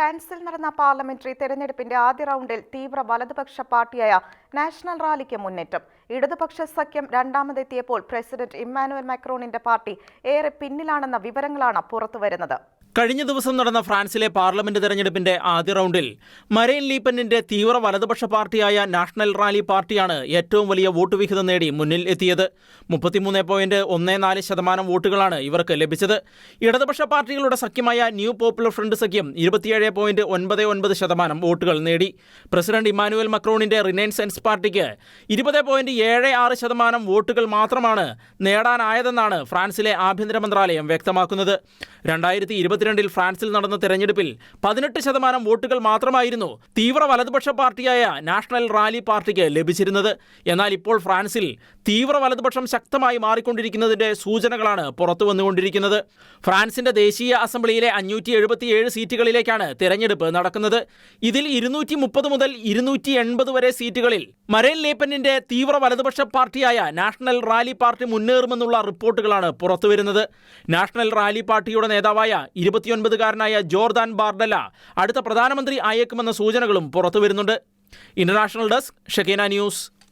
ഫ്രാൻസിൽ നടന്ന പാർലമെന്ററി തെരഞ്ഞെടുപ്പിന്റെ ആദ്യ റൗണ്ടിൽ തീവ്ര വലതുപക്ഷ പാർട്ടിയായ നാഷണൽ റാലിക്ക് മുന്നേറ്റം. ഇടതുപക്ഷ സഖ്യം രണ്ടാമതെത്തിയപ്പോൾ പ്രസിഡന്റ് ഇമ്മാനുവൽ മാക്രോണിന്റെ പാർട്ടി ഏറെ പിന്നിലാണെന്ന വിവരങ്ങളാണ് പുറത്തുവരുന്നത്. കഴിഞ്ഞ ദിവസം നടന്ന ഫ്രാൻസിലെ പാർലമെന്റ് തെരഞ്ഞെടുപ്പിന്റെ ആദ്യ റൗണ്ടിൽ മറീൻ ലീ പെന്നിന്റെ തീവ്ര വലതുപക്ഷ പാർട്ടിയായ നാഷണൽ റാലി പാർട്ടിയാണ് ഏറ്റവും വലിയ വോട്ട് വിഹിതം നേടി മുന്നിൽ എത്തിയത്. 33.14% വോട്ടുകളാണ് ഇവർക്ക് ലഭിച്ചത്. ഇടതുപക്ഷ പാർട്ടികളുടെ സഖ്യമായ ന്യൂ പോപ്പുലർ ഫ്രണ്ട് സഖ്യം 27.99% വോട്ടുകൾ നേടി. പ്രസിഡന്റ് ഇമ്മാനുവൽ മക്രോണിന്റെ റിനൈസൻസ് പാർട്ടിക്ക് 20.76% വോട്ടുകൾ മാത്രമാണ് നേടാനായതെന്നാണ് ഫ്രാൻസിലെ ആഭ്യന്തര മന്ത്രാലയം വ്യക്തമാക്കുന്നത്. 2022 ഫ്രാൻസിൽ നടന്ന തെരഞ്ഞെടുപ്പിൽ 18% വോട്ടുകൾ മാത്രമായിരുന്നു തീവ്ര വലതുപക്ഷ പാർട്ടിയായ നാഷണൽ റാലി പാർട്ടിക്ക് ലഭിച്ചിരുന്നത്. എന്നാൽ ഇപ്പോൾ ഫ്രാൻസിൽ തീവ്ര വലതുപക്ഷം ശക്തമായി മാറിക്കൊണ്ടിരിക്കുന്നതിന്റെ സൂചനകളാണ് പുറത്തു വന്നുകൊണ്ടിരിക്കുന്നത്. ഫ്രാൻസിന്റെ ദേശീയ അസംബ്ലിയിലെ 577 സീറ്റുകളിലേക്കാണ് തെരഞ്ഞെടുപ്പ് നടക്കുന്നത്. ഇതിൽ 230 മുതൽ 280 വരെ സീറ്റുകളിൽ മറീൻ ലീ പെന്നിന്റെ തീവ്ര വലതുപക്ഷ പാർട്ടിയായ നാഷണൽ റാലി പാർട്ടി മുന്നേറുമെന്നുള്ള റിപ്പോർട്ടുകളാണ് പുറത്തുവരുന്നത്. നാഷണൽ റാലി പാർട്ടിയുടെ നേതാവായ 29-കാരനായ ജോർദാൻ ബാർഡല അടുത്ത പ്രധാനമന്ത്രി ആയേക്കുമെന്ന സൂചനകളും പുറത്തുവരുന്നുണ്ട്. International desk, Shekinah news.